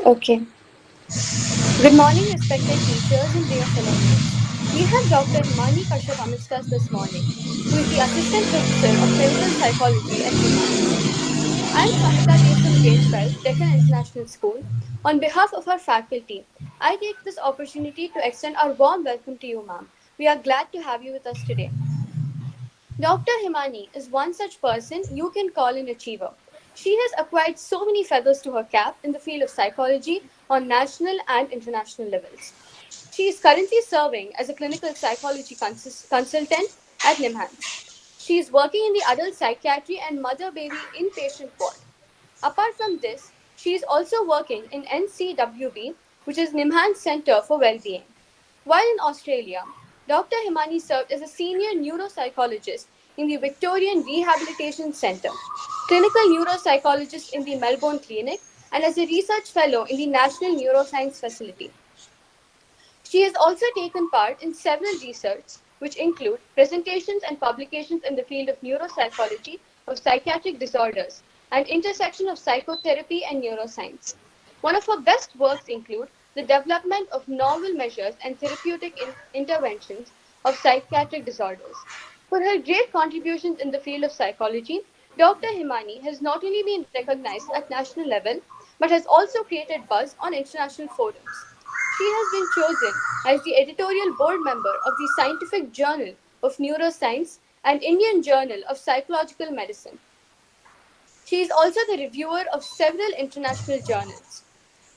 Okay. Good morning, respected teachers and dear fellow mates. We have Dr. Himani Kashyap amidst us this morning, who is the Assistant Professor of Clinical Psychology at NIMHANS. I am Samita Dev from Grade 12, Deccan International School. On behalf of our faculty, I take this opportunity to extend our warm welcome to you, ma'am. We are glad to have you with us today. Dr. Himani is one such person you can call an achiever. She has acquired so many feathers to her cap in the field of psychology on national and international levels. She is currently serving as a clinical psychology consultant at NIMHANS. She is working in the adult psychiatry and mother baby inpatient ward. Apart from this, she is also working in NCWB, which is Nimhan Center for Wellbeing. While in Australia, Dr. Himani served as a senior neuropsychologist in the Victorian Rehabilitation Centre, clinical neuropsychologist in the Melbourne Clinic, and as a research fellow in the National Neuroscience Facility. She has also taken part in several research, which include presentations and publications in the field of neuropsychology of psychiatric disorders and intersection of psychotherapy and neuroscience. One of her best works include the development of novel measures and therapeutic interventions of psychiatric disorders. For her great contributions in the field of psychology, Dr. Himani has not only been recognized at national level, but has also created buzz on international forums. She has been chosen as the editorial board member of the Scientific Journal of Neuroscience and Indian Journal of Psychological Medicine. She is also the reviewer of several international journals.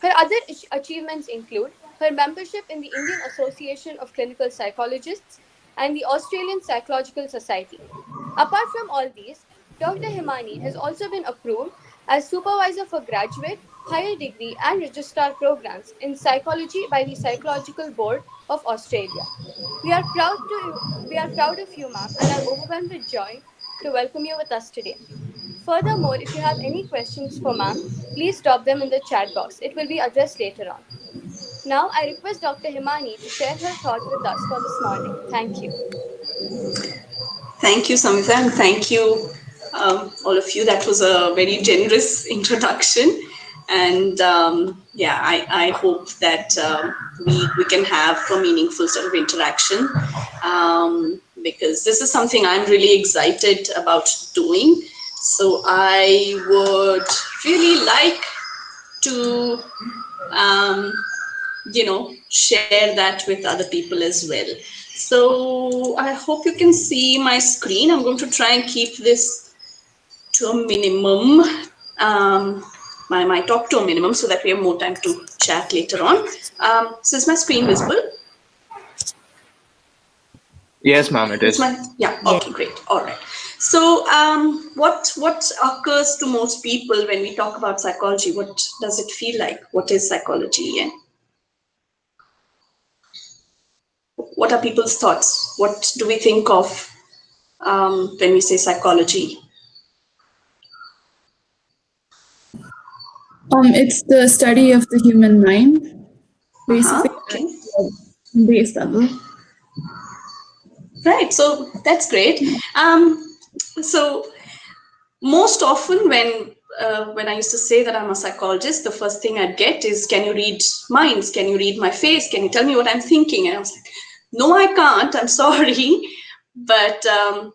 Her other achievements include her membership in the Indian Association of Clinical Psychologists and the Australian Psychological Society. Apart from all these, Dr. Himani has also been approved as supervisor for graduate, higher degree, and registrar programs in psychology by the Psychological Board of Australia. We are proud of you, ma'am, and are overwhelmed with joy to welcome you with us today. Furthermore, if you have any questions for ma'am, please drop them in the chat box. It will be addressed later on. Now, I request Dr. Himani to share her thoughts with us for this morning. Thank you. Thank you, Samita, and thank you, all of you. That was a very generous introduction. And yeah, I hope that we can have a meaningful sort of interaction because this is something I'm really excited about doing. So I would really like to share that with other people as well. So I hope you can see my screen. I'm going to try and keep this to a minimum, my talk to a minimum, so that we have more time to chat later on. So is my screen visible? Yes, ma'am, it is. Yeah, okay, great. All right. So what occurs to most people when we talk about psychology? What does it feel like? What is psychology? And what are people's thoughts? What do we think of when we say psychology? It's the study of the human mind, basically, Okay. at base level. Right. So that's great. So most often when I used to say that I'm a psychologist, the first thing I'd get is, can you read minds? Can you read my face? Can you tell me what I'm thinking? And I was like, no, I can't. I'm sorry. But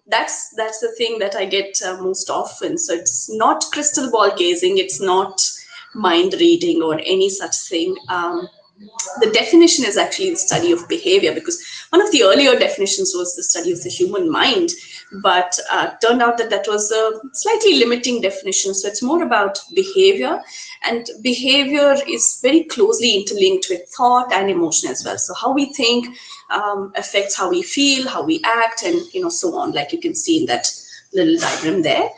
that's the thing that I get most often. So it's not crystal ball gazing. It's not mind reading or any such thing. The definition is actually the study of behavior, because one of the earlier definitions was the study of the human mind, but turned out that that was a slightly limiting definition. So it's more about behavior, and behavior is very closely interlinked with thought and emotion as well. So how we think affects how we feel, how we act, and so on, like you can see in that little diagram there.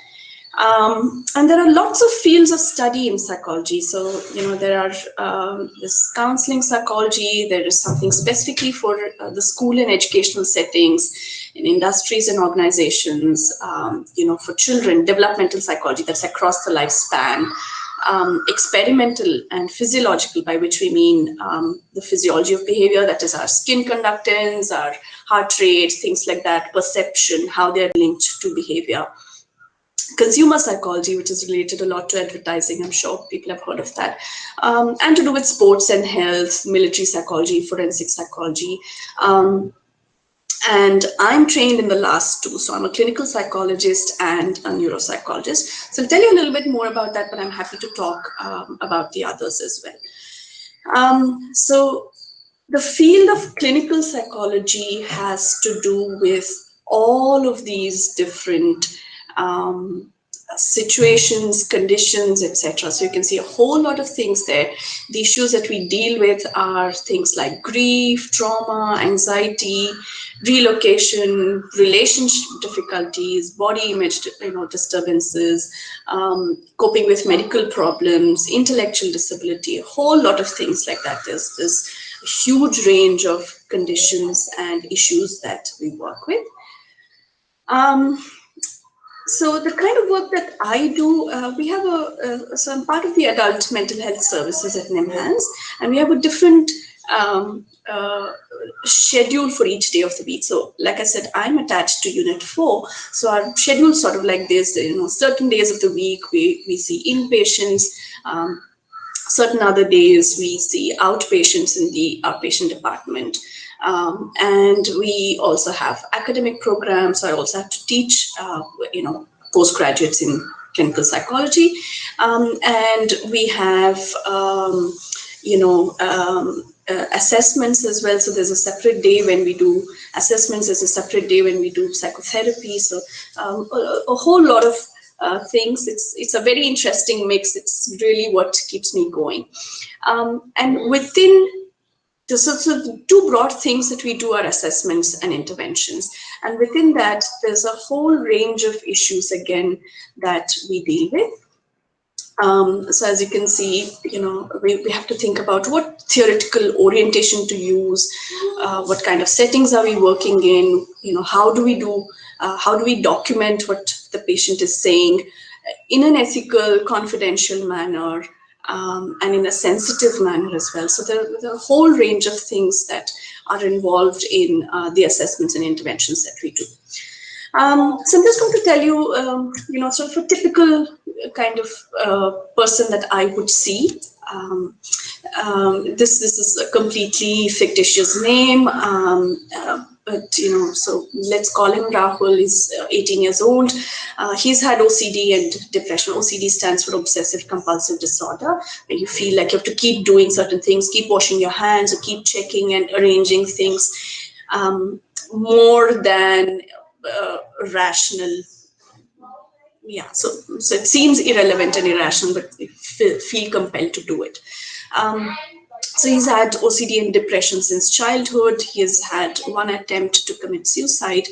And there are lots of fields of study in psychology. So, there are this counseling psychology, there is something specifically for the school and educational settings, in industries and organizations, for children, developmental psychology, that's across the lifespan. Experimental and physiological, by which we mean the physiology of behavior, that is our skin conductance, our heart rate, things like that, perception, how they're linked to behavior. consumer psychology, which is related a lot to advertising. I'm sure people have heard of that. And to do with sports and health, military psychology, forensic psychology. And I'm trained in the last two. So I'm a clinical psychologist and a neuropsychologist. So I'll tell you a little bit more about that, but I'm happy to talk about the others as well. So the field of clinical psychology has to do with all of these different situations, conditions, etc. So you can see a whole lot of things there. The issues that we deal with are things like grief, trauma, anxiety, relocation, relationship difficulties, body image, disturbances, coping with medical problems, intellectual disability, a whole lot of things like that. There's a huge range of conditions and issues that we work with. So the kind of work that I do, we have so I'm part of the adult mental health services at NIMHANS, and we have a different schedule for each day of the week. So like I said, I'm attached to Unit 4. So our schedule is sort of like this, certain days of the week we see inpatients, certain other days we see outpatients in the outpatient department. And we also have academic programs. So I also have to teach, postgraduates in clinical psychology. And we have, assessments as well. So there's a separate day when we do assessments. There's a separate day when we do psychotherapy. So a whole lot of things. It's a very interesting mix. It's really what keeps me going. And within so the two broad things that we do are assessments and interventions. And within that, there's a whole range of issues, again, that we deal with. So as you can see, we have to think about what theoretical orientation to use, what kind of settings are we working in, how do we document what the patient is saying in an ethical, confidential manner, and in a sensitive manner as well. So there's a whole range of things that are involved in the assessments and interventions that we do. So I'm just going to tell you, sort of a typical kind of person that I would see. This is a completely fictitious name, but so let's call him Rahul. He's 18 years old. He's had OCD and depression. OCD stands for obsessive compulsive disorder, where you feel like you have to keep doing certain things, keep washing your hands, or keep checking and arranging things more than rational. Yeah, so it seems irrelevant and irrational, but we feel compelled to do it. So he's had OCD and depression since childhood. He has had one attempt to commit suicide.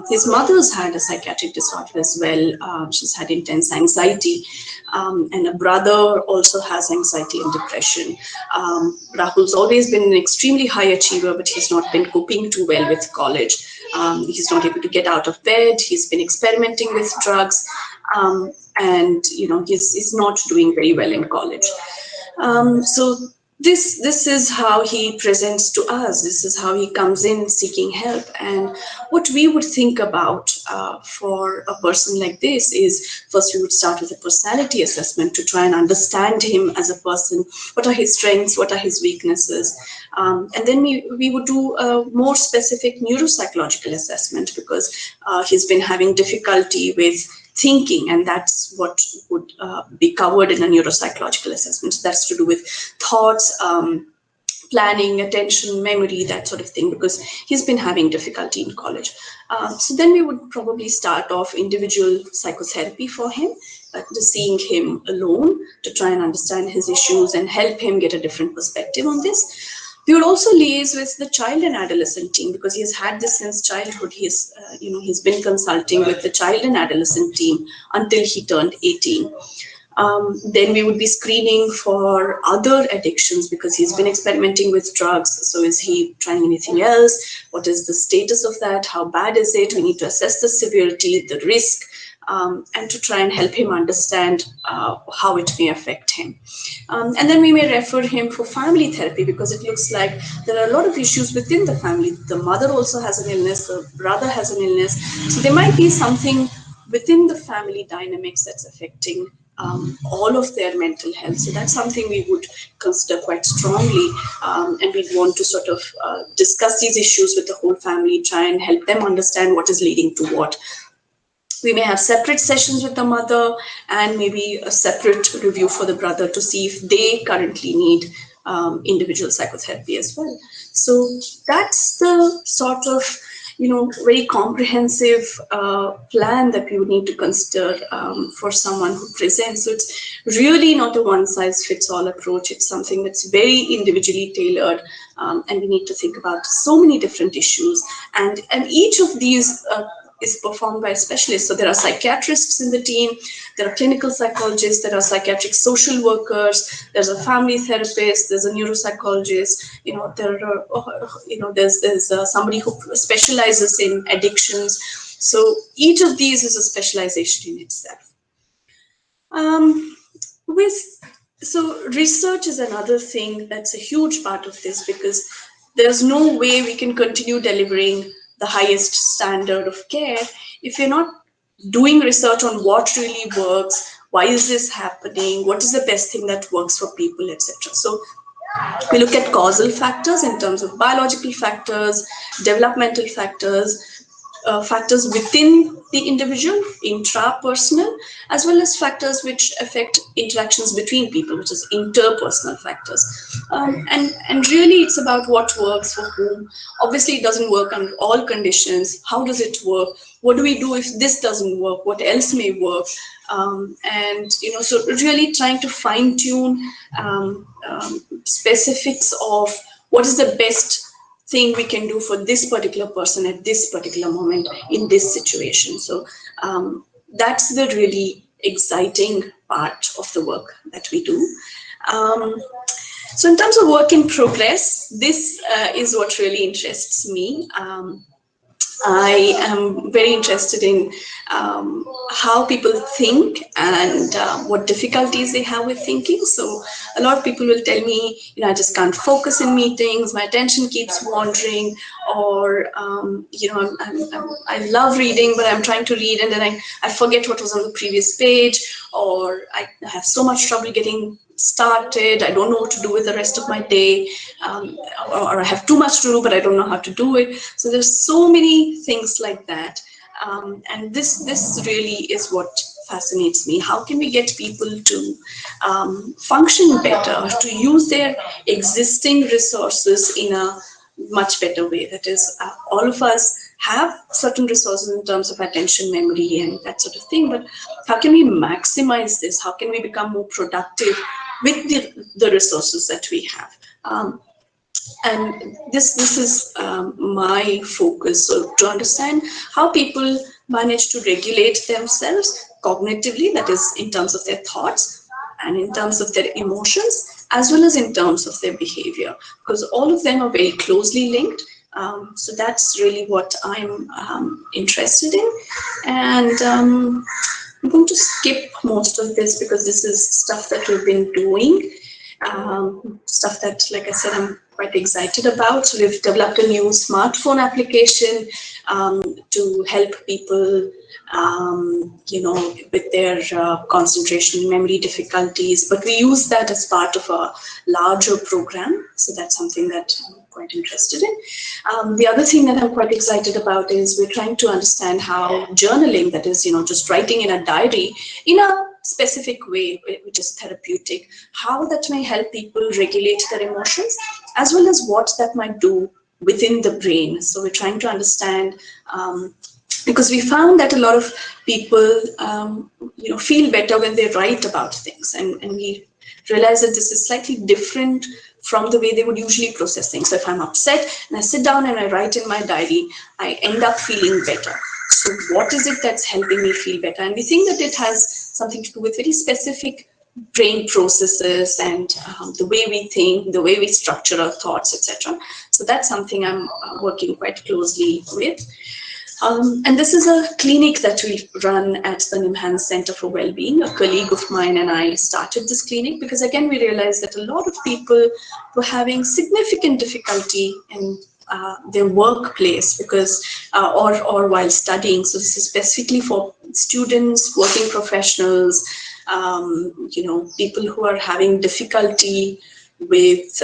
His mother's had a psychiatric disorder as well. She's had intense anxiety. And a brother also has anxiety and depression. Rahul's always been an extremely high achiever, but he's not been coping too well with college. He's not able to get out of bed. He's been experimenting with drugs. And he's not doing very well in college. So this is how he presents to us. This is how he comes in seeking help. And what we would think about for a person like this is, first we would start with a personality assessment to try and understand him as a person. What are his strengths? What are his weaknesses? And then we would do a more specific neuropsychological assessment, because he's been having difficulty with thinking, and that's what would be covered in a neuropsychological assessment. So that's to do with thoughts, planning, attention, memory, that sort of thing, because he's been having difficulty in college. So then we would probably start off individual psychotherapy for him, just seeing him alone to try and understand his issues and help him get a different perspective on this. We would also liaise with the child and adolescent team, because he has had this since childhood. He's been consulting with the child and adolescent team until he turned 18. Then we would be screening for other addictions, because he's been experimenting with drugs. So is he trying anything else? What is the status of that? How bad is it? We need to assess the severity, the risk, and to try and help him understand how it may affect him. And then we may refer him for family therapy, because it looks like there are a lot of issues within the family. The mother also has an illness, the brother has an illness. So there might be something within the family dynamics that's affecting all of their mental health. So that's something we would consider quite strongly, and we'd want to sort of discuss these issues with the whole family, try and help them understand what is leading to what. We may have separate sessions with the mother and maybe a separate review for the brother to see if they currently need individual psychotherapy as well. So that's the sort of very comprehensive plan that we would need to consider for someone who presents. So it's really not a one size fits all approach. It's something that's very individually tailored, and we need to think about so many different issues, and each of these is performed by specialists. So there are psychiatrists in the team, there are clinical psychologists, there are psychiatric social workers, there's a family therapist, there's a neuropsychologist, there are, there's somebody who specializes in addictions. So each of these is a specialization in itself. With So research is another thing that's a huge part of this, because there's no way we can continue delivering the highest standard of care if we're not doing research on what really works, why is this happening, what is the best thing that works for people, etc. So we look at causal factors in terms of biological factors, developmental factors, factors within the individual, intrapersonal, as well as factors which affect interactions between people, which is interpersonal factors. And really, it's about what works for whom. Obviously, it doesn't work under all conditions. How does it work? What do we do if this doesn't work? What else may work? So really trying to fine tune specifics of what is the best thing we can do for this particular person at this particular moment in this situation. So that's the really exciting part of the work that we do. So in terms of work in progress, this is what really interests me. I am very interested in how people think and what difficulties they have with thinking. So a lot of people will tell me, I just can't focus in meetings, my attention keeps wandering, or I love reading, but I'm trying to read and then I forget what was on the previous page, or I have so much trouble getting started, I don't know what to do with the rest of my day, or I have too much to do, but I don't know how to do it. So there's so many things like that. And this really is what fascinates me. How can we get people to function better, to use their existing resources in a much better way? That is, all of us have certain resources in terms of attention, memory, and that sort of thing, but how can we maximize this? How can we become more productive with the resources that we have? And this is my focus, so to understand how people manage to regulate themselves cognitively, that is in terms of their thoughts and in terms of their emotions, as well as in terms of their behavior, because all of them are very closely linked. So that's really what I'm interested in. And I'm going to skip most of this because this is stuff that we've been doing, stuff that, like I said, I'm quite excited about. So we've developed a new smartphone application to help people, with their concentration, memory difficulties, but we use that as part of a larger program. So that's something that I'm quite interested in. The other thing that I'm quite excited about is we're trying to understand how journaling, that is, just writing in a diary in a specific way, which is therapeutic, how that may help people regulate their emotions, as well as what that might do within the brain. So we're trying to understand, because we found that a lot of people, feel better when they write about things, and we realize that this is slightly different from the way they would usually process things. So if I'm upset and I sit down and I write in my diary, I end up feeling better. So what is it that's helping me feel better? And we think that it has something to do with very specific brain processes and the way we think, the way we structure our thoughts, etc. So that's something I'm working quite closely with. And this is a clinic that we run at the Nimhan Center for Wellbeing. A colleague of mine and I started this clinic because, again, we realized that a lot of people were having significant difficulty in their workplace, because or while studying. So this is specifically for students, working professionals, people who are having difficulty with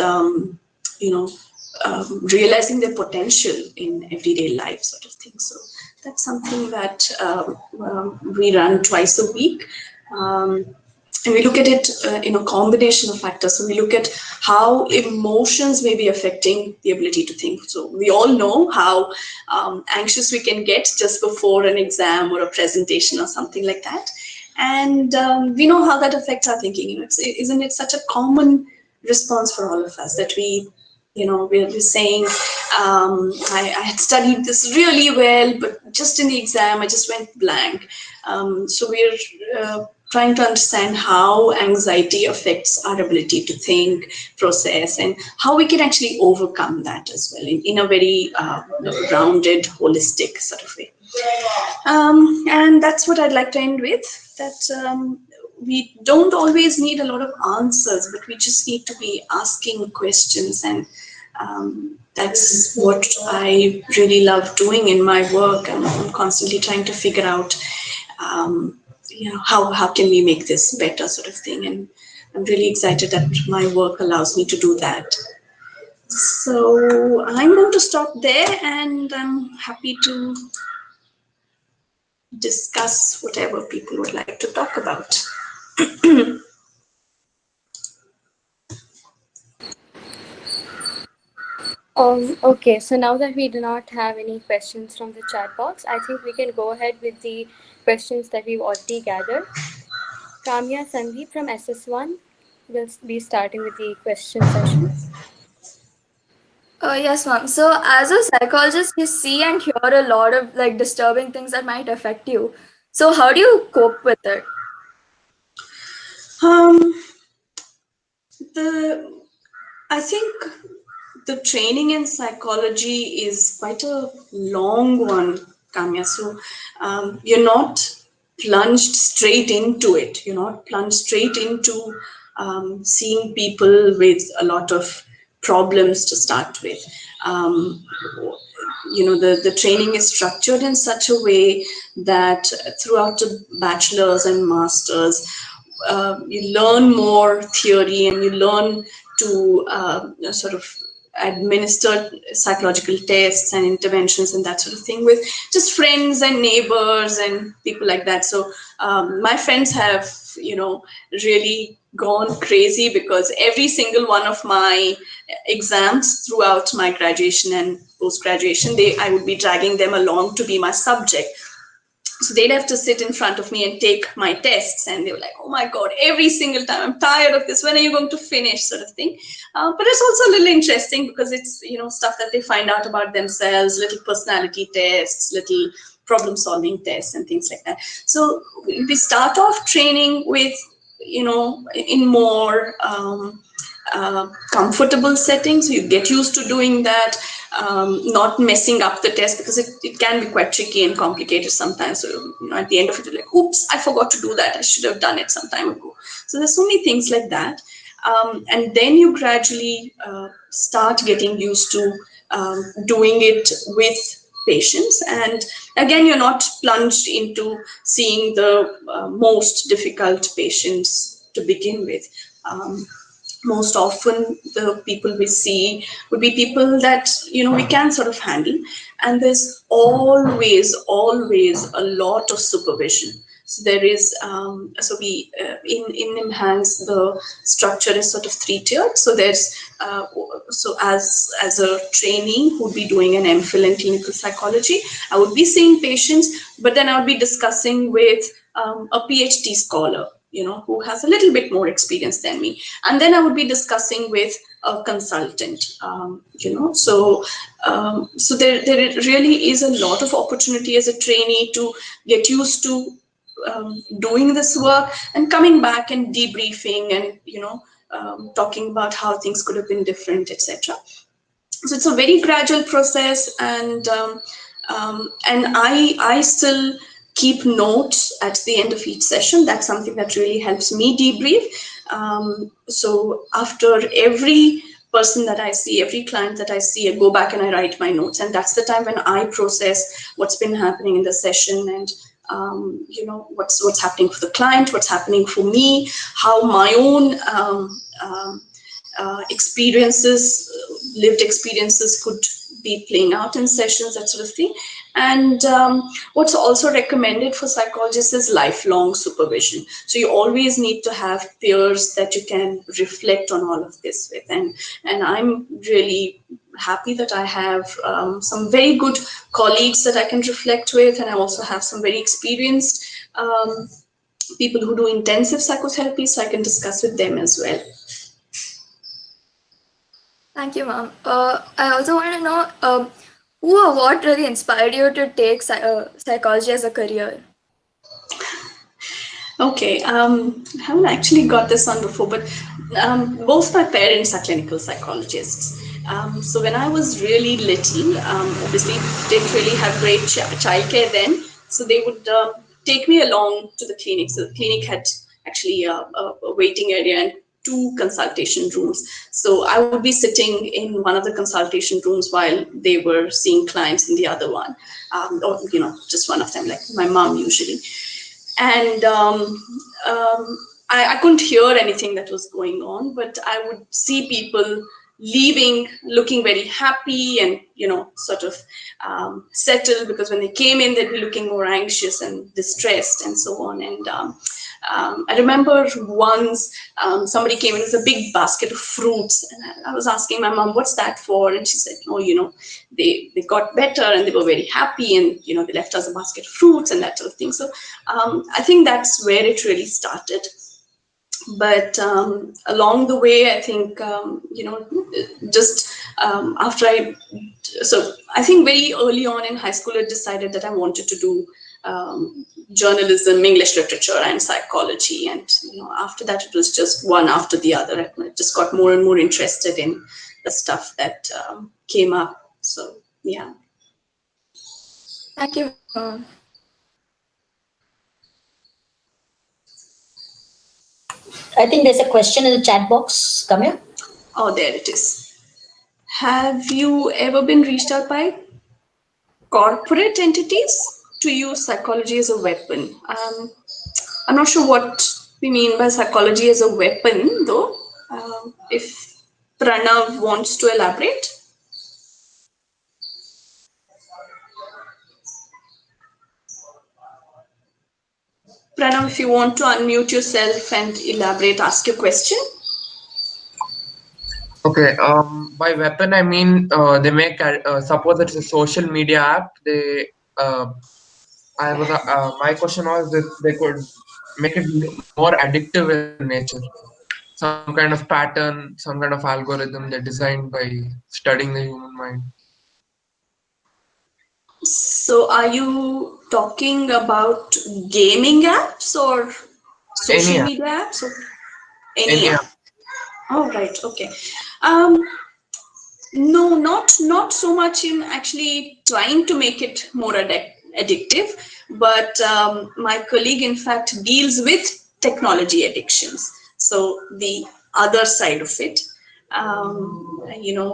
realizing their potential in everyday life, sort of thing. So that's something that we run twice a week. And we look at it in a combination of factors. So we look at how emotions may be affecting the ability to think. So we all know how anxious we can get just before an exam or a presentation or something like that. And we know how that affects our thinking. Isn't it such a common response for all of us that we're saying, I had studied this really well, but just in the exam, I just went blank. So we're trying to understand how anxiety affects our ability to think, process, and how we can actually overcome that as well in a very rounded, holistic sort of way. And that's what I'd like to end with, that we don't always need a lot of answers, but we just need to be asking questions. And that's what I really love doing in my work. I'm constantly trying to figure out, how can we make this better, sort of thing. And I'm really excited that my work allows me to do that. So I'm going to stop there, and I'm happy to discuss whatever people would like to talk about. Okay, so now that we do not have any questions from the chat box, I think we can go ahead with the questions that we've already gathered. Kamya Sandeep from SS1 will be starting with the question session. Yes, ma'am. So, as a psychologist, you see and hear a lot of like disturbing things that might affect you. So, how do you cope with it? Um, the I think the training in psychology is quite a long one, Kamya. So you're not plunged straight into it. You're not plunged straight into seeing people with a lot of problems to start with. The training is structured in such a way that throughout the bachelor's and master's, you learn more theory, and you learn to sort of administer psychological tests and interventions and that sort of thing with just friends and neighbors and people like that. So my friends have really gone crazy, because every single one of my exams throughout my graduation and post graduation, I would be dragging them along to be my subject. So they'd have to sit in front of me and take my tests, and they were like, oh my god, every single time, I'm tired of this, when are you going to finish, sort of thing. But it's also a little interesting, because it's stuff that they find out about themselves, little personality tests, little problem solving tests and things like that. So we start off training with in more comfortable settings. So you get used to doing that, not messing up the test, because it can be quite tricky and complicated sometimes. So at the end of it, you're like, oops, I forgot to do that, I should have done it some time ago. So there's so many things like that. And then you gradually start getting used to doing it with patients. And again, you're not plunged into seeing the most difficult patients to begin with. Most often the people we see would be people that we can sort of handle, and there's always a lot of supervision. So there is so we in Enhance, the structure is sort of three-tiered. So there's so as a trainee who'd be doing an MPhil in clinical psychology, I would be seeing patients, but then I would be discussing with a PhD scholar, who has a little bit more experience than me. And then I would be discussing with a consultant, so there really is a lot of opportunity as a trainee to get used to doing this work, and coming back and debriefing, and talking about how things could have been different, etc. So it's a very gradual process, and I still keep notes at the end of each session. That's something that really helps me debrief. So after every person that I see, every client that I see, I go back and I write my notes, and that's the time when I process what's been happening in the session, and what's happening for the client, what's happening for me, how my own experiences, lived experiences could be playing out in sessions, that sort of thing. And what's also recommended for psychologists is lifelong supervision. So you always need to have peers that you can reflect on all of this with. And I'm really happy that I have some very good colleagues that I can reflect with, and I also have some very experienced people who do intensive psychotherapy, so I can discuss with them as well. Thank you, ma'am. I also want to know who or what really inspired you to take psychology as a career? Okay, I haven't actually got this on before, but both my parents are clinical psychologists. So when I was really little, obviously didn't really have great childcare then, so they would take me along to the clinic. So the clinic had actually a waiting area and 2 consultation rooms. So I would be sitting in one of the consultation rooms while they were seeing clients in the other one, or just one of them, like my mom usually. And I couldn't hear anything that was going on, but I would see people leaving looking very happy and sort of settled, because when they came in they'd be looking more anxious and distressed and so on. And I remember once somebody came in with a big basket of fruits, and I was asking my mom, what's that for? And she said, oh, they got better and they were very happy, and they left us a basket of fruits and that sort of thing. So I think that's where it really started. But along the way, I think just after I think very early on in high school I decided that I wanted to do journalism, English literature, and psychology. And after that, it was just one after the other. I just got more and more interested in the stuff that came up. So yeah. Thank you, ma'am. I think there's a question in the chat box. Come here. Oh, there it is. Have you ever been reached out by corporate entities to use psychology as a weapon? I'm not sure what we mean by psychology as a weapon, though. If Pranav wants to elaborate. Pranav, if you want to unmute yourself and elaborate, ask your question. Okay. By weapon, I mean they make. Suppose it's a social media app. They. My question was if they could make it more addictive in nature. Some kind of pattern, some kind of algorithm they designed by studying the human mind. So are you talking about gaming apps or Any social app. media apps or any Any app? app. Oh, right. Okay. Um, no, not so much in actually trying to make it more addictive, but my colleague, in fact, deals with technology addictions. So the other side of it,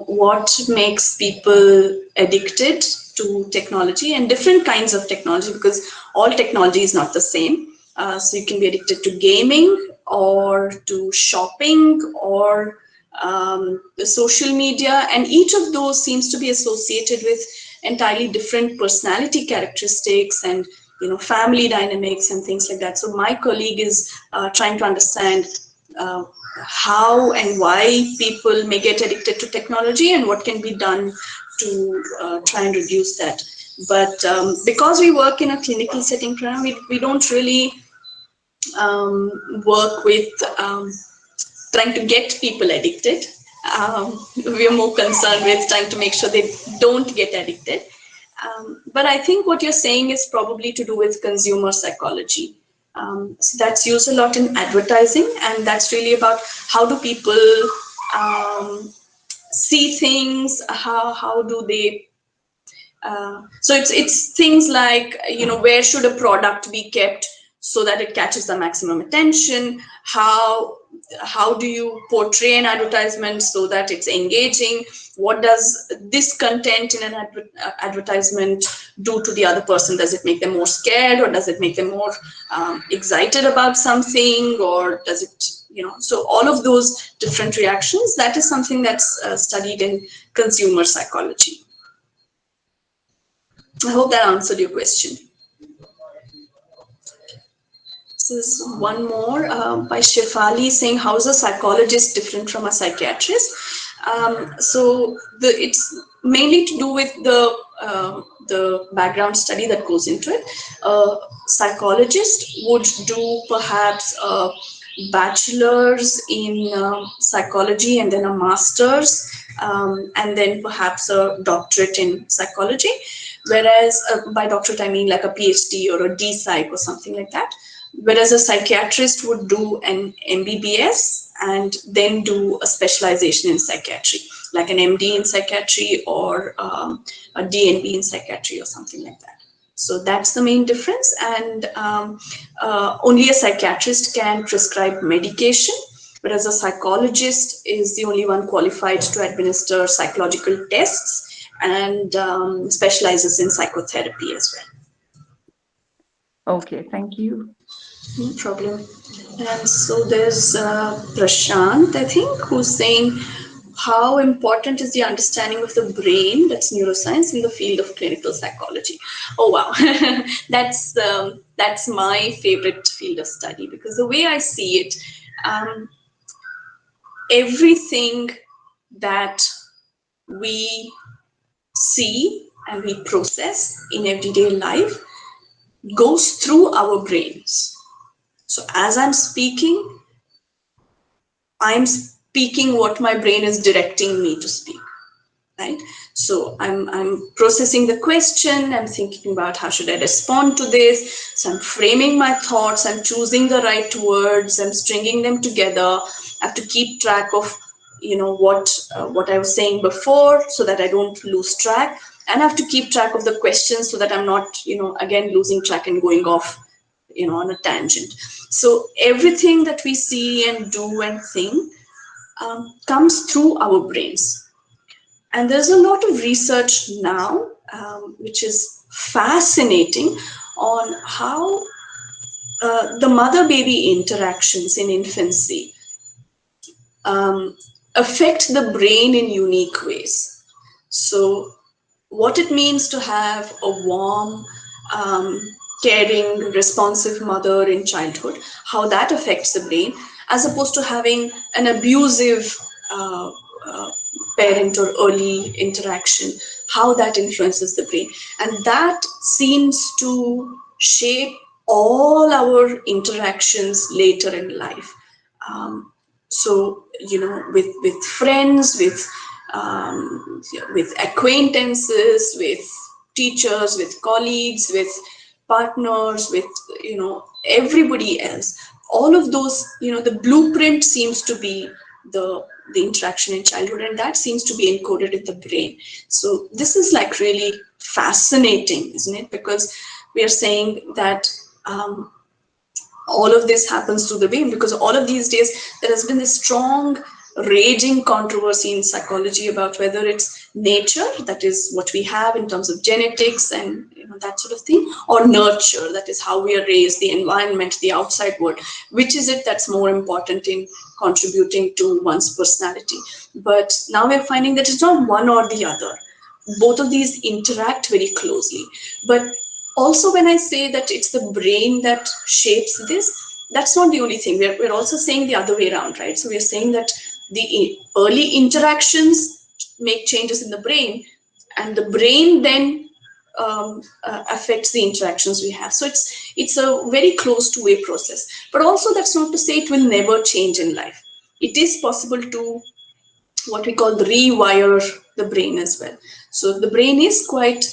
what makes people addicted to technology and different kinds of technology, because all technology is not the same. So you can be addicted to gaming or to shopping or the social media, and each of those seems to be associated with entirely different personality characteristics and family dynamics and things like that. So my colleague is trying to understand how and why people may get addicted to technology and what can be done to try and reduce that. But because we work in a clinical setting, we don't really work with trying to get people addicted. We are more concerned with trying to make sure they don't get addicted. But I think what you're saying is probably to do with consumer psychology. So that's used a lot in advertising, and that's really about how do people see things, how do they so it's things like where should a product be kept so that it catches the maximum attention, how how do you portray an advertisement so that it's engaging? What does this content in an advertisement do to the other person? Does it make them more scared, or does it make them more excited about something, or does it, so all of those different reactions, that is something that's studied in consumer psychology. I hope that answered your question. This is one more by Shefali saying, how is a psychologist different from a psychiatrist? So it's mainly to do with the background study that goes into it. A psychologist would do perhaps a bachelor's in psychology, and then a master's, and then perhaps a doctorate in psychology. Whereas by doctorate, I mean like a PhD or a DPsych or something like that. Whereas a psychiatrist would do an MBBS and then do a specialization in psychiatry, like an MD in psychiatry or a DNB in psychiatry or something like that. So that's the main difference. And only a psychiatrist can prescribe medication, whereas a psychologist is the only one qualified to administer psychological tests and specializes in psychotherapy as well. Okay, thank you. No problem. And so there's Prashant, I think, who's saying, how important is the understanding of the brain, that's neuroscience, in the field of clinical psychology? Oh wow, that's my favorite field of study, because the way I see it, everything that we see and we process in everyday life goes through our brains. So as I'm speaking what my brain is directing me to speak, right? So I'm processing the question, I'm thinking about how should I respond to this. So I'm framing my thoughts, I'm choosing the right words, I'm stringing them together. I have to keep track of, what I was saying before, so that I don't lose track. And I have to keep track of the questions so that I'm not, again, losing track and going off, on a tangent. So everything that we see and do and think comes through our brains. And there's a lot of research now, which is fascinating, on how the mother-baby interactions in infancy affect the brain in unique ways. So what it means to have a warm, caring, responsive mother in childhood, how that affects the brain, as opposed to having an abusive parent or early interaction, how that influences the brain. And that seems to shape all our interactions later in life. So, with friends, with acquaintances, with teachers, with colleagues, with partners, with, everybody else. All of those, the blueprint seems to be the interaction in childhood, and that seems to be encoded in the brain. So this is like really fascinating, isn't it? Because we are saying that all of this happens through the brain, because all of these days there has been this strong raging controversy in psychology about whether it's nature, that is what we have in terms of genetics and that sort of thing, or nurture, that is how we are raised, the environment, the outside world. Which is it that's more important in contributing to one's personality? But now we're finding that it's not one or the other. Both of these interact very closely. But also, when I say that it's the brain that shapes this, that's not the only thing. We're also saying the other way around, right? So we're saying that the early interactions make changes in the brain, and the brain then affects the interactions we have. So it's a very close two-way process. But also, that's not to say it will never change in life. It is possible to what we call rewire the brain as well. So the brain is quite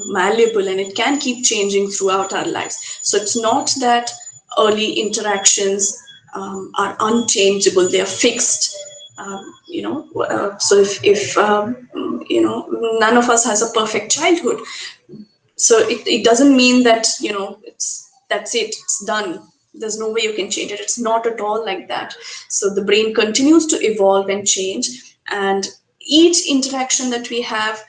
malleable, and it can keep changing throughout our lives. So it's not that early interactions are unchangeable, they are fixed. So if none of us has a perfect childhood, so it doesn't mean that that's it, it's done. there's no way you can change it. It's not at all like that. So the brain continues to evolve and change, and each interaction that we have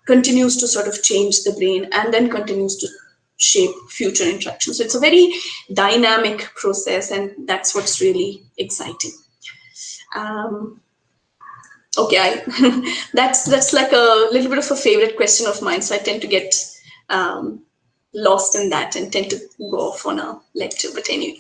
continues to sort of change the brain and then continues to shape future interactions. So it's a very dynamic process, and that's what's really exciting. Okay, that's like a little bit of a favorite question of mine, so I tend to get lost in that and tend to go off on a lecture. But anyway,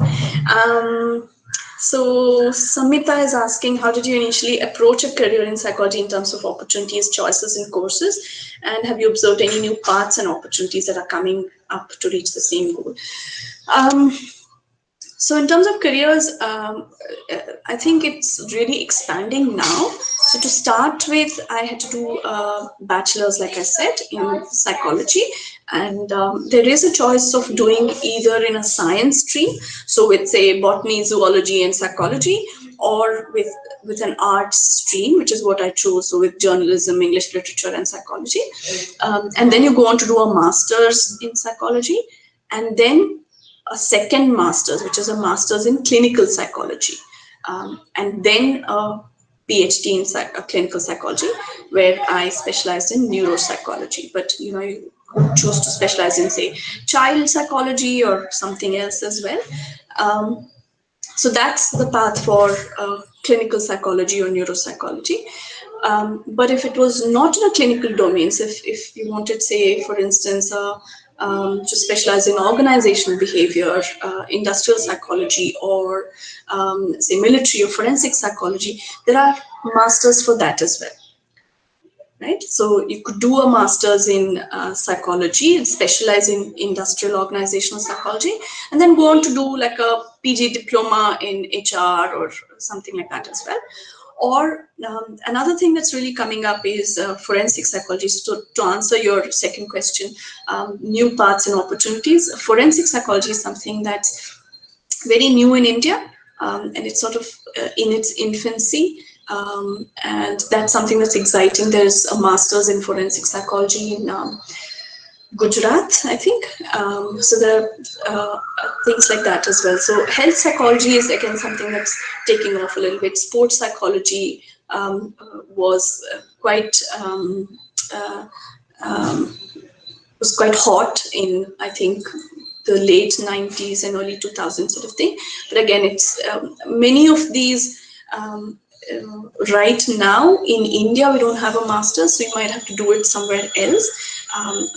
so Samita is asking, how did you initially approach a career in psychology in terms of opportunities, choices, and courses? And have you observed any new paths and opportunities that are coming up to reach the same goal? So in terms of careers, I think it's really expanding now. So to start with, I had to do a bachelor's, like I said, in psychology. And there is a choice of doing either in a science stream, so with, say, botany, zoology, and psychology, or with an arts stream, which is what I chose, so with journalism, English literature, and psychology. And then you go on to do a master's in psychology, and then a second master's, which is a master's in clinical psychology, and then a PhD in clinical psychology, where I specialized in neuropsychology. But you could choose to specialize in, say, child psychology or something else as well. So that's the path for clinical psychology or neuropsychology. But if it was not in a clinical domain, so if you wanted, say, for instance, to specialize in organizational behavior, industrial psychology, or say military or forensic psychology, there are masters for that as well. Right, so you could do a master's in psychology and specialize in industrial organizational psychology, and then go on to do like a PG diploma in HR or something like that as well. Or another thing that's really coming up is forensic psychology. So to answer your second question, new paths and opportunities, forensic psychology is something that's very new in India, and it's sort of in its infancy. And that's something that's exciting. There's a master's in forensic psychology in Gujarat, I think. So there are things like that as well. So health psychology is again something that's taking off a little bit. Sports psychology was quite hot in, I think, the late 90s and early 2000s sort of thing. But again, it's many of these. Right now in India, we don't have a master's, so you might have to do it somewhere else.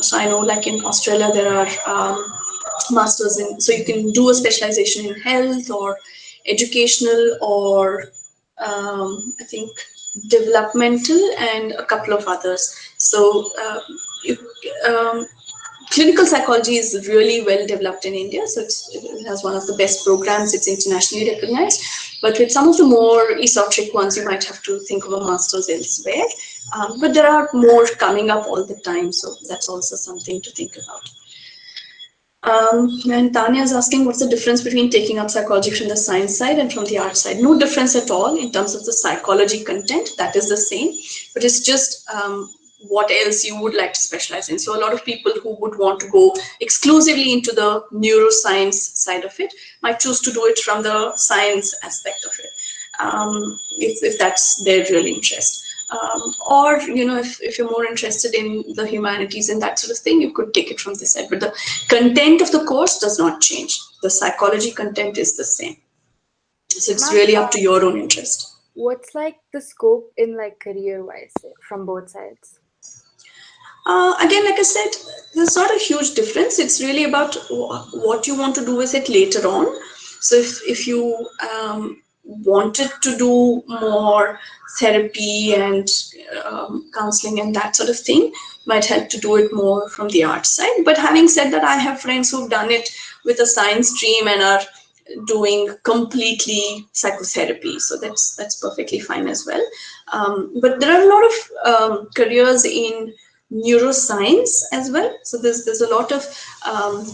So I know, like in Australia, there are masters in, so you can do a specialization in health or educational or I think developmental and a couple of others. So clinical psychology is really well developed in India, so it has one of the best programs. It's internationally recognized. But with some of the more esoteric ones, you might have to think of a master's elsewhere. But there are more coming up all the time, so that's also something to think about. And Tanya is asking, what's the difference between taking up psychology from the science side and from the art side? No difference at all in terms of the psychology content. That is the same, but it's just what else you would like to specialize in. So a lot of people who would want to go exclusively into the neuroscience side of it might choose to do it from the science aspect of it, if that's their real interest. Or if you're more interested in the humanities and that sort of thing, you could take it from this side. But the content of the course does not change. The psychology content is the same. So it's really up to your own interest. What's like the scope in like career-wise from both sides? Again, like I said, there's not a huge difference. It's really about what you want to do with it later on. So if you wanted to do more therapy and counseling and that sort of thing, might help to do it more from the art side. But having said that, I have friends who've done it with a science stream and are doing completely psychotherapy, so that's perfectly fine as well. But there are a lot of careers in neuroscience as well. So there's a lot of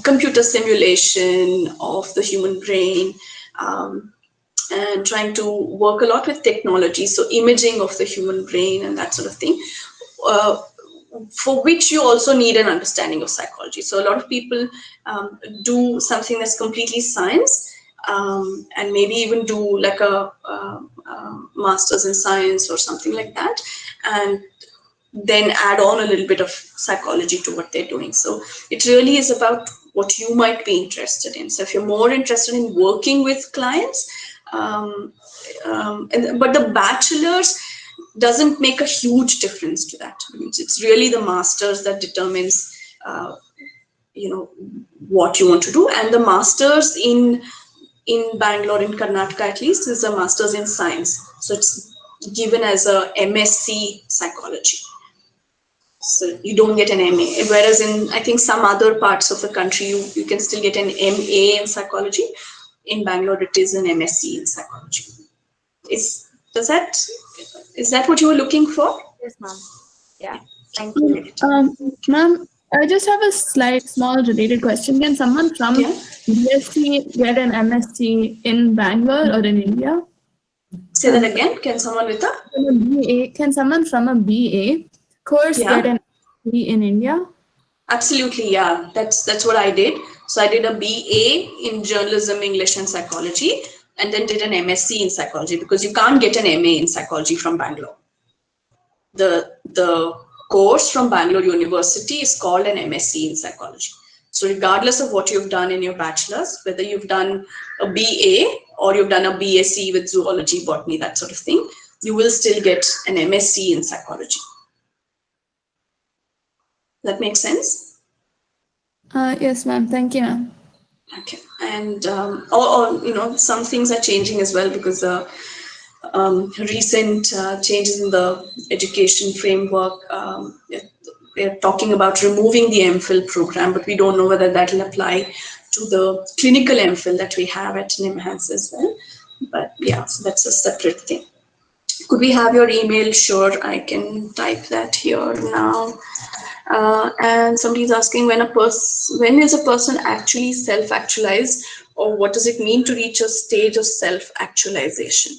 computer simulation of the human brain, and trying to work a lot with technology, so imaging of the human brain and that sort of thing. for which you also need an understanding of psychology. So a lot of people do something that's completely science, and maybe even do like a master's in science or something like that, and then add on a little bit of psychology to what they're doing. So it really is about what you might be interested in. So if you're more interested in working with clients, but the bachelor's doesn't make a huge difference to that. It's really the master's that determines what you want to do. And the master's in Bangalore, in Karnataka at least, is a master's in science. So it's given as a MSc psychology. So you don't get an MA. Whereas in, I think, some other parts of the country, you can still get an MA in psychology. In Bangalore, it is an MSc in psychology. Is that what you were looking for? Yes, ma'am. Yeah. Thank you. Ma'am, I just have a small related question. Can someone from BSc get an MSc in Bangalore or in India? Say that again. Can someone with a BA? Can someone from a BA course get an MSc in India? Absolutely, yeah. That's what I did. So I did a BA in journalism, English, and psychology, and then did an MSc in psychology, because you can't get an MA in psychology from Bangalore. The course from Bangalore University is called an MSc in psychology. So regardless of what you've done in your bachelor's, whether you've done a BA or you've done a BSc with zoology, botany, that sort of thing, you will still get an MSc in psychology. That makes sense? Yes, ma'am. Thank you, ma'am. Okay. And some things are changing as well, because recent changes in the education framework. We're talking about removing the MPhil program, but we don't know whether that will apply to the clinical MPhil that we have at NIMHANS as well. But yeah, so that's a separate thing. Could we have your email? Sure, I can type that here now. And somebody's asking, when is a person actually self-actualized, or what does it mean to reach a stage of self-actualization?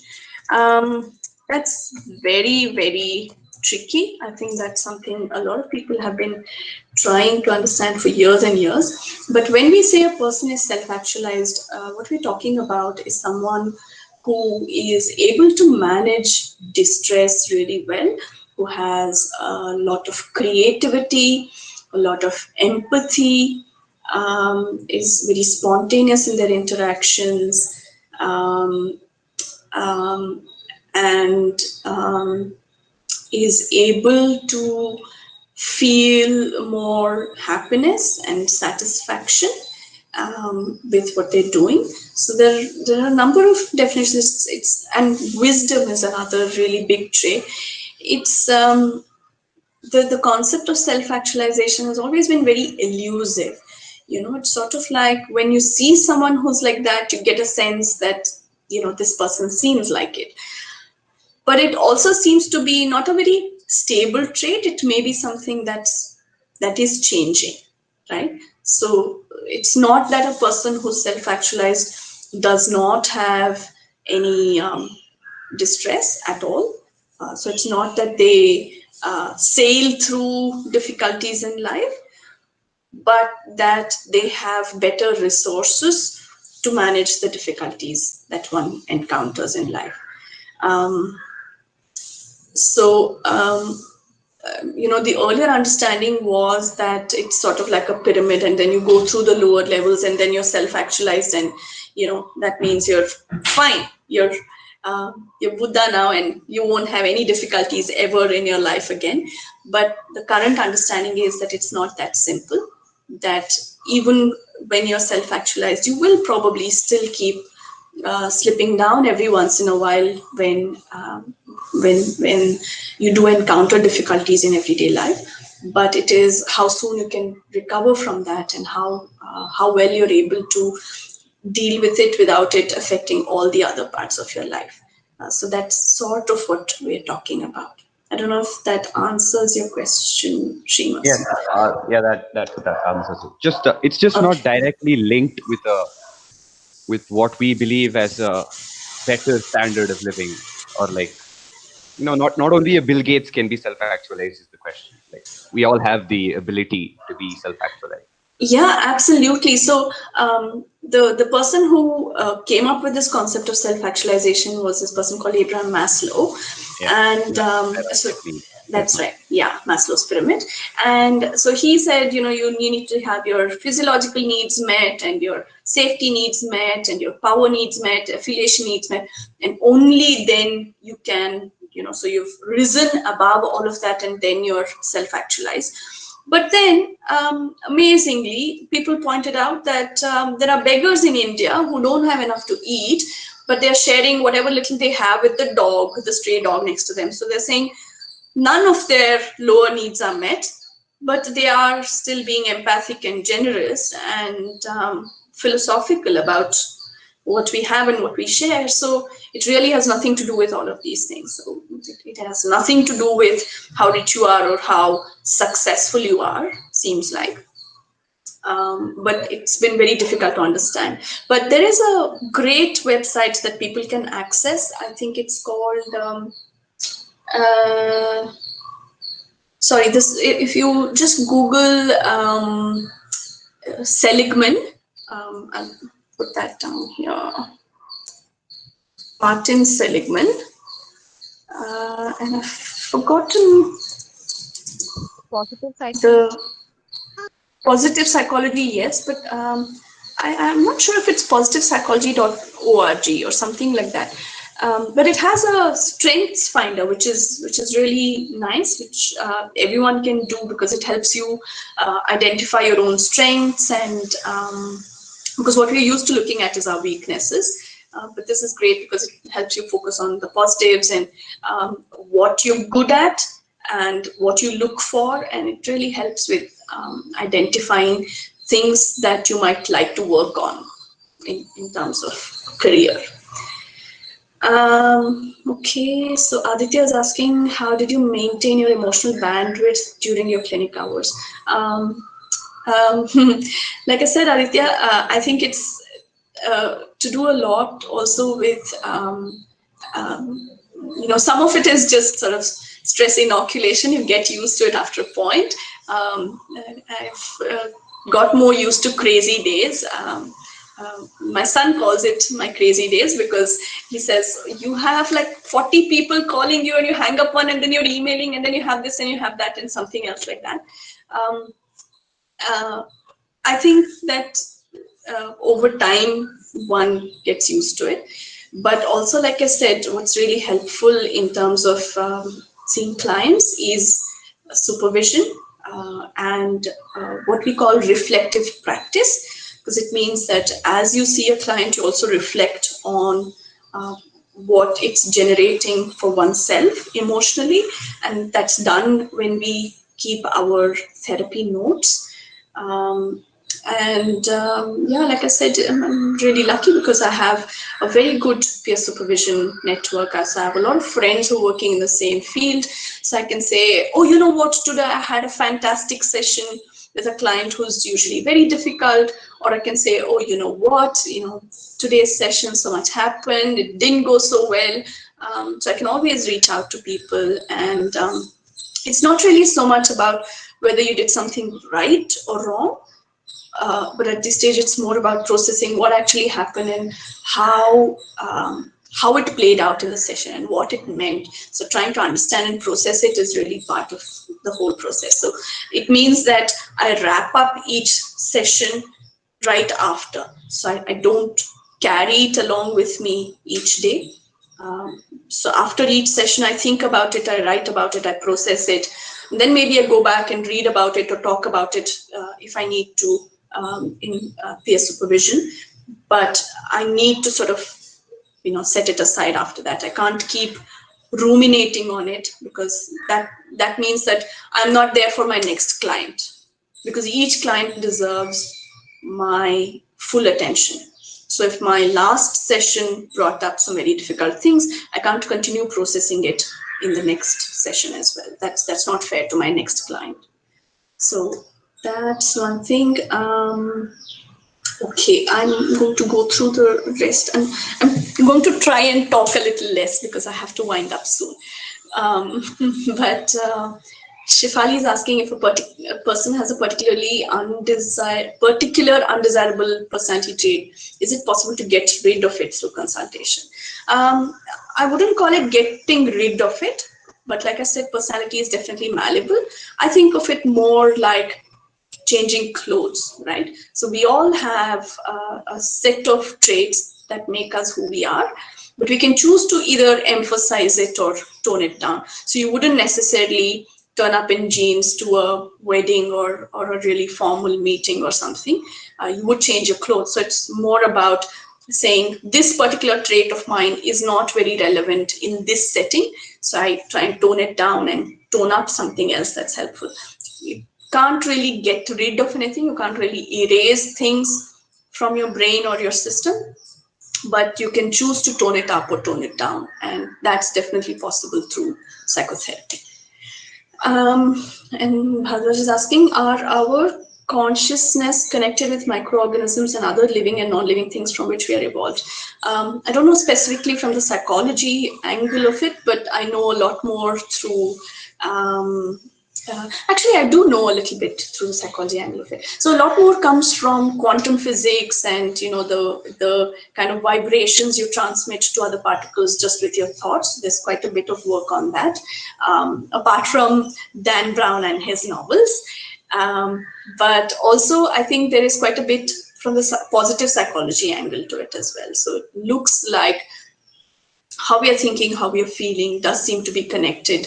That's very, very tricky. I think that's something a lot of people have been trying to understand for years and years. But when we say a person is self-actualized, what we're talking about is someone who is able to manage distress really well, who has a lot of creativity, a lot of empathy, is very spontaneous in their interactions, and is able to feel more happiness and satisfaction with what they're doing. So there are a number of definitions. And wisdom is another really big trait. It's the concept of self-actualization has always been very elusive. It's sort of like when you see someone who's like that, you get a sense that this person seems like it. But it also seems to be not a very stable trait. It may be something that is changing, right? So it's not that a person who's self-actualized does not have any distress at all. So it's not that they sail through difficulties in life, but that they have better resources to manage the difficulties that one encounters in life. The earlier understanding was that it's sort of like a pyramid, and then you go through the lower levels, and then you're self-actualized, and that means you're fine. You're Buddha now, and you won't have any difficulties ever in your life again. But the current understanding is that it's not that simple. That even when you're self-actualized, you will probably still keep slipping down every once in a while when you do encounter difficulties in everyday life. But it is how soon you can recover from that, and how well you're able to deal with it without it affecting all the other parts of your life. So that's sort of what we're talking about. I don't know if that answers your question, Srimas. Yes, that answers it. It's just not directly linked with what we believe as a better standard of living, or not only a Bill Gates can be self-actualized is the question. Like we all have the ability to be self-actualized. Yeah, absolutely. So the person who came up with this concept of self-actualization was this person called Abraham Maslow, Yeah. and so Ironically, his that's name. right. Yeah, Maslow's pyramid. And so he said, you need to have your physiological needs met and your safety needs met and your power needs met, affiliation needs met, and only then you can, so you've risen above all of that and then you're self-actualized. But then, amazingly, people pointed out that there are beggars in India who don't have enough to eat, but they're sharing whatever little they have with the dog, the stray dog next to them. So they're saying none of their lower needs are met, but they are still being empathic and generous and philosophical about what we have and what we share. So it really has nothing to do with all of these things. So it has nothing to do with how rich you are or how successful you are, seems like. But it's been very difficult to understand. But there is a great website that people can access. I think it's called uh, sorry, this, if you just Google Seligman, I'll put that down here, Martin Seligman, and I've forgotten Positive psychology. the positive psychology, yes, but I'm not sure if it's positivepsychology.org or something like that. But it has a strengths finder, which is really nice, which everyone can do because it helps you identify your own strengths and because what we're used to looking at is our weaknesses. But this is great because it helps you focus on the positives and what you're good at and what you look for, and it really helps with identifying things that you might like to work on in terms of career. Okay, so Aditya is asking, how did you maintain your emotional bandwidth during your clinic hours? Um, like I said, Aditya, I think it's to do a lot also with some of it is just sort of stress inoculation. You get used to it after a point. I've got more used to crazy days. My son calls it my crazy days because he says you have like 40 people calling you and you hang up one and then you're emailing and then you have this and you have that and something else like that. I think that over time one gets used to it, but also, like I said, what's really helpful in terms of seeing clients is supervision and what we call reflective practice, because it means that as you see a client you also reflect on what it's generating for oneself emotionally, and that's done when we keep our therapy notes. Yeah, like I said, I'm really lucky because I have a very good peer supervision network. As I have a lot of friends who are working in the same field, so I can say, oh, you know what, today I had a fantastic session with a client who's usually very difficult, or I can say, oh, you know what, today's session, so much happened, it didn't go so well. So I can always reach out to people, and it's not really so much about whether you did something right or wrong. But at this stage, it's more about processing what actually happened and how it played out in the session and what it meant. So trying to understand and process it is really part of the whole process. So it means that I wrap up each session right after. So I don't carry it along with me each day. So after each session, I think about it, I write about it, I process it. And then maybe I go back and read about it or talk about it if I need to in peer supervision. But I need to sort of, set it aside after that. I can't keep ruminating on it because that means that I'm not there for my next client, because each client deserves my full attention. So if my last session brought up some very difficult things, I can't continue processing it in the next session as well. That's not fair to my next client. So that's one thing. Okay, I'm going to go through the rest, and I'm going to try and talk a little less because I have to wind up soon. Um, but Shifali is asking if a person has a particular undesirable personality trait. Is it possible to get rid of it through consultation? I wouldn't call it getting rid of it, but like I said, personality is definitely malleable. I think of it more like changing clothes, right? So we all have a set of traits that make us who we are, but we can choose to either emphasize it or tone it down. So you wouldn't necessarily turn up in jeans to a wedding or a really formal meeting or something. You would change your clothes. So it's more about saying this particular trait of mine is not very relevant in this setting. So I try and tone it down and tone up something else that's helpful. You can't really get rid of anything. You can't really erase things from your brain or your system, but you can choose to tone it up or tone it down. And that's definitely possible through psychotherapy. And Bhadraj is asking, are our consciousness connected with microorganisms and other living and non-living things from which we are evolved? I don't know specifically from the psychology angle of it, but I know a lot more through actually, I do know a little bit through the psychology angle of it. So a lot more comes from quantum physics and the kind of vibrations you transmit to other particles just with your thoughts. There's quite a bit of work on that, apart from Dan Brown and his novels. But also, I think there is quite a bit from the positive psychology angle to it as well. So it looks like how we are thinking, how we are feeling does seem to be connected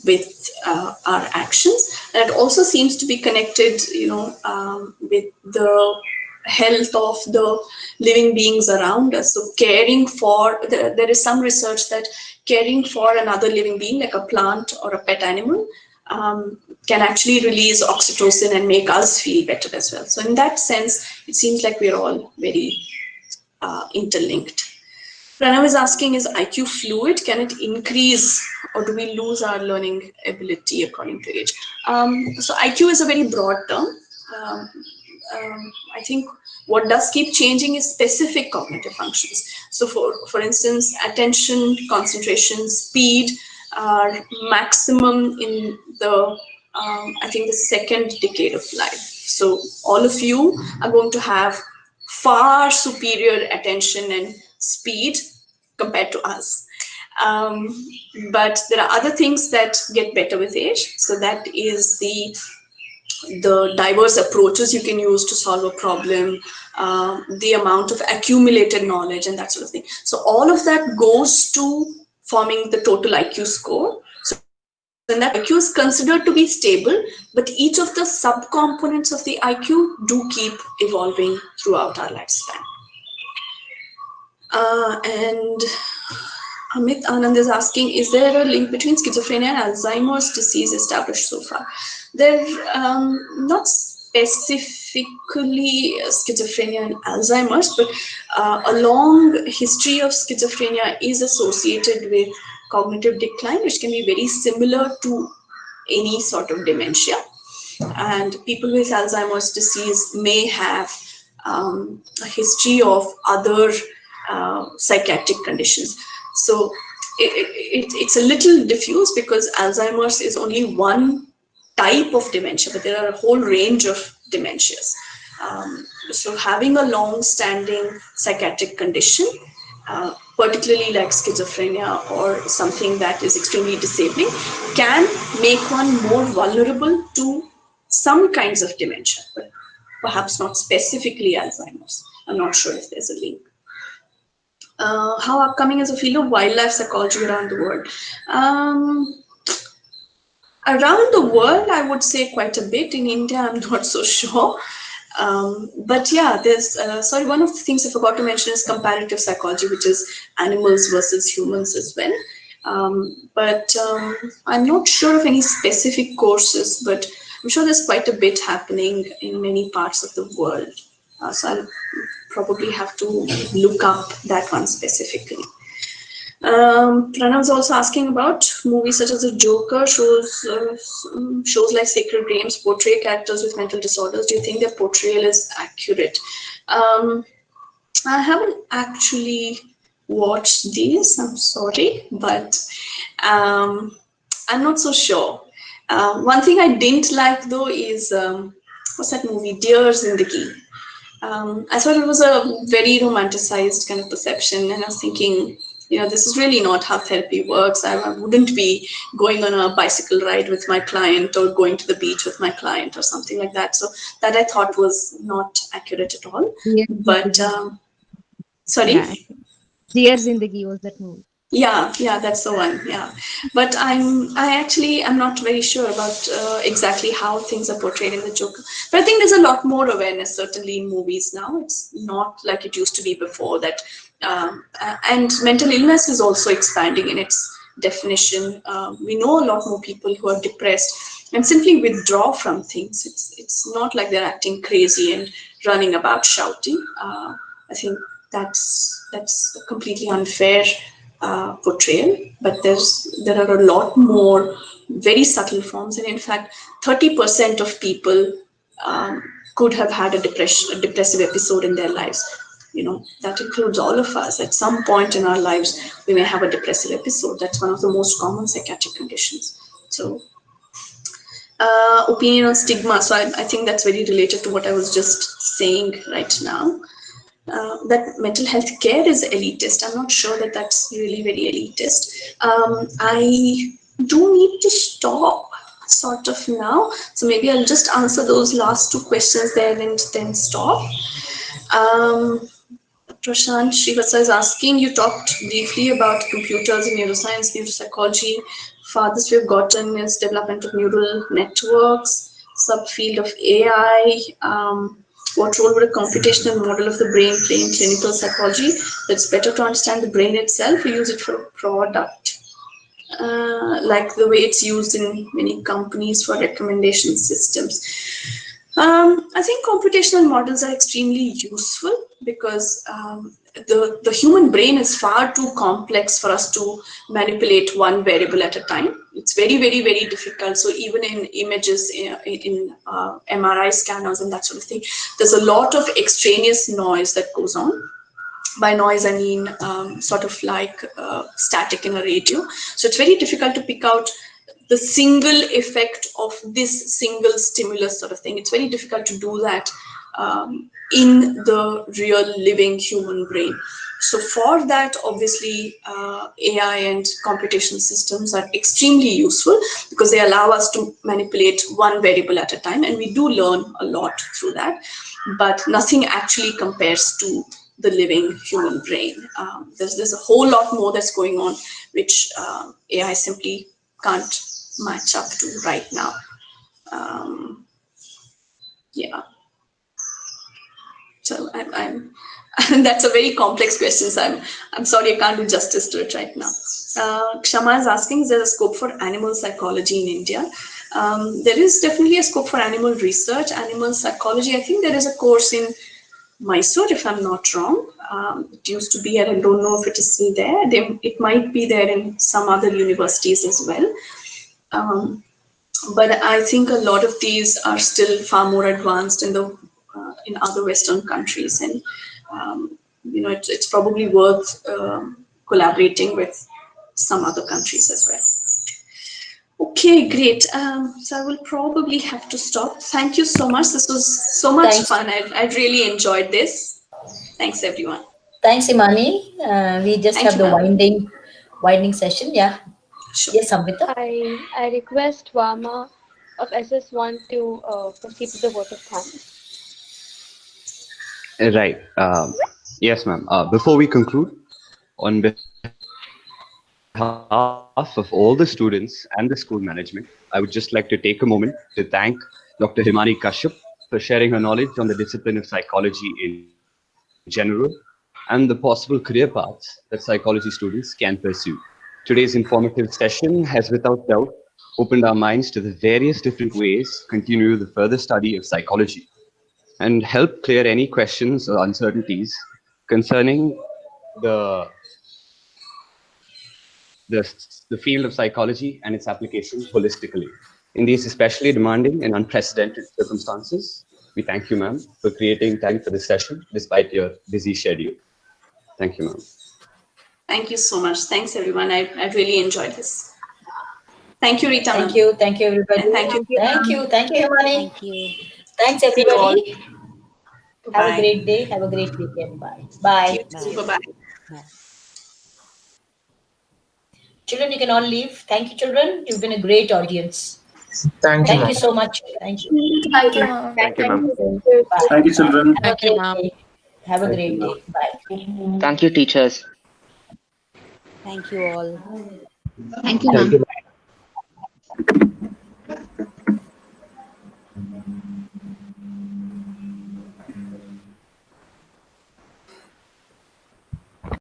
with our actions. And it also seems to be connected, with the health of the living beings around us. So caring for, there is some research that caring for another living being, like a plant or a pet animal, can actually release oxytocin and make us feel better as well. So in that sense, it seems like we're all very interlinked. Pranav is asking, is IQ fluid? Can it increase or do we lose our learning ability according to age? So IQ is a very broad term. Um, I think what does keep changing is specific cognitive functions. So for instance, attention, concentration, speed are maximum in the, I think the second decade of life. So all of you are going to have far superior attention and speed compared to us. But there are other things that get better with age. So that is the diverse approaches you can use to solve a problem, the amount of accumulated knowledge and that sort of thing. So all of that goes to forming the total IQ score. So in that IQ is considered to be stable, but each of the subcomponents of the IQ do keep evolving throughout our lifespan. And Amit Anand is asking, is there a link between schizophrenia and Alzheimer's disease established so far? There, not specifically schizophrenia and Alzheimer's, but a long history of schizophrenia is associated with cognitive decline, which can be very similar to any sort of dementia. And people with Alzheimer's disease may have a history of other psychiatric conditions. So it's a little diffuse because Alzheimer's is only one type of dementia, but there are a whole range of dementias. So having a long-standing psychiatric condition, particularly like schizophrenia or something that is extremely disabling, can make one more vulnerable to some kinds of dementia, but perhaps not specifically Alzheimer's. I'm not sure if there's a link. How upcoming is a field of wildlife psychology around the world? Around the world, I would say quite a bit. In India, I'm not so sure. But yeah, there's, sorry, one of the things I forgot to mention is comparative psychology, which is animals versus humans as well. But I'm not sure of any specific courses, but I'm sure there's quite a bit happening in many parts of the world. So I'll probably have to look up that one specifically. Pranav's also asking about movies such as The Joker, shows like Sacred Games portray characters with mental disorders. Do you think their portrayal is accurate? I haven't actually watched these, I'm sorry, but I'm not so sure. One thing I didn't like though is what's that movie, Dear Zindagi. I thought it was a very romanticized kind of perception, and I was thinking, this is really not how therapy works. I wouldn't be going on a bicycle ride with my client or going to the beach with my client or something like that. So that I thought was not accurate at all. Dear But Zindagi. sorry. Yeah. Dear Zindagi was that movie. Yeah, that's the one. Yeah, but I'm not very sure about exactly how things are portrayed in the Joker. But I think there's a lot more awareness, certainly in movies now. It's not like it used to be before that. And mental illness is also expanding in its definition. We know a lot more people who are depressed and simply withdraw from things. It's not like they're acting crazy and running about shouting. I think that's a completely unfair portrayal, but there are a lot more very subtle forms, and in fact, 30% of people could have had a depressive episode in their lives. That includes all of us. At some point in our lives, we may have a depressive episode. That's one of the most common psychiatric conditions. So, opinion on stigma. So I think that's very related to what I was just saying right now. That mental health care is elitist. I'm not sure that that's really very elitist. I do need to stop sort of now. So maybe I'll just answer those last two questions there and then stop. Um, Prashant Srivastava is asking, you talked briefly about computers and neuroscience, neuropsychology. Farthest we've gotten is development of neural networks, subfield of AI. What role would a computational model of the brain play in clinical psychology? It's better to understand the brain itself or use it for a product, like the way it's used in many companies for recommendation systems. I think computational models are extremely useful because the human brain is far too complex for us to manipulate one variable at a time. It's very, very, very difficult. So even in images, in MRI scanners and that sort of thing, there's a lot of extraneous noise that goes on. By noise, I mean sort of like static in a radio. So it's very difficult to pick out the single effect of this single stimulus sort of thing. It's very difficult to do that in the real living human brain. So for that, obviously, AI and computational systems are extremely useful because they allow us to manipulate one variable at a time, and we do learn a lot through that. But nothing actually compares to the living human brain. There's a whole lot more that's going on, which AI simply can't match up to right now. Yeah. So I'm that's a very complex question. So I'm sorry I can't do justice to it right now. Kshama is asking, is there a scope for animal psychology in India? There is definitely a scope for animal research, animal psychology. I think there is a course in Mysore, if I'm not wrong. It used to be, I don't know if it is still there. It might be there in some other universities as well. But I think a lot of these are still far more advanced in other Western countries, and it's probably worth collaborating with some other countries as well. Okay, great. So I will probably have to stop. Thank you so much. This was so much fun. I really enjoyed this. Thanks, everyone. Thanks, Himani. We just Thank have you, the ma'am. winding session. Yeah. Sure. Yes, Samvita. I request Vama of SS1 to proceed with the vote of thanks. Right. Yes, ma'am. Before we conclude, on behalf of all the students and the school management, I would just like to take a moment to thank Dr. Himani Kashyap for sharing her knowledge on the discipline of psychology in general and the possible career paths that psychology students can pursue. Today's informative session has without doubt opened our minds to the various different ways to continue the further study of psychology and help clear any questions or uncertainties concerning the the field of psychology and its application holistically. In these especially demanding and unprecedented circumstances, we thank you, ma'am, for creating time for this session despite your busy schedule. Thank you, ma'am. Thank you so much. Thanks, everyone. I really enjoyed this. Thank you, Rita. Thank you. Thank you, everybody. And thank you. Thank you. Thank you, Himani. Thank you. Thanks, See you all. everybody. Have a Bye. great day. Have a great weekend. Bye. Bye. You too. Bye. Bye-bye. Bye. Children, you can all leave. Thank you, children. You've been a great audience. Thank you, Thank ma'am. you so much. Thank you. Thank you, ma'am. Thank you, ma'am. Bye. Thank you, children. Have a Thank you, great ma'am. day. Have a Thank great you, ma'am. day. Bye. Thank you, teachers. Thank you all. Thank you, Thank ma'am. you.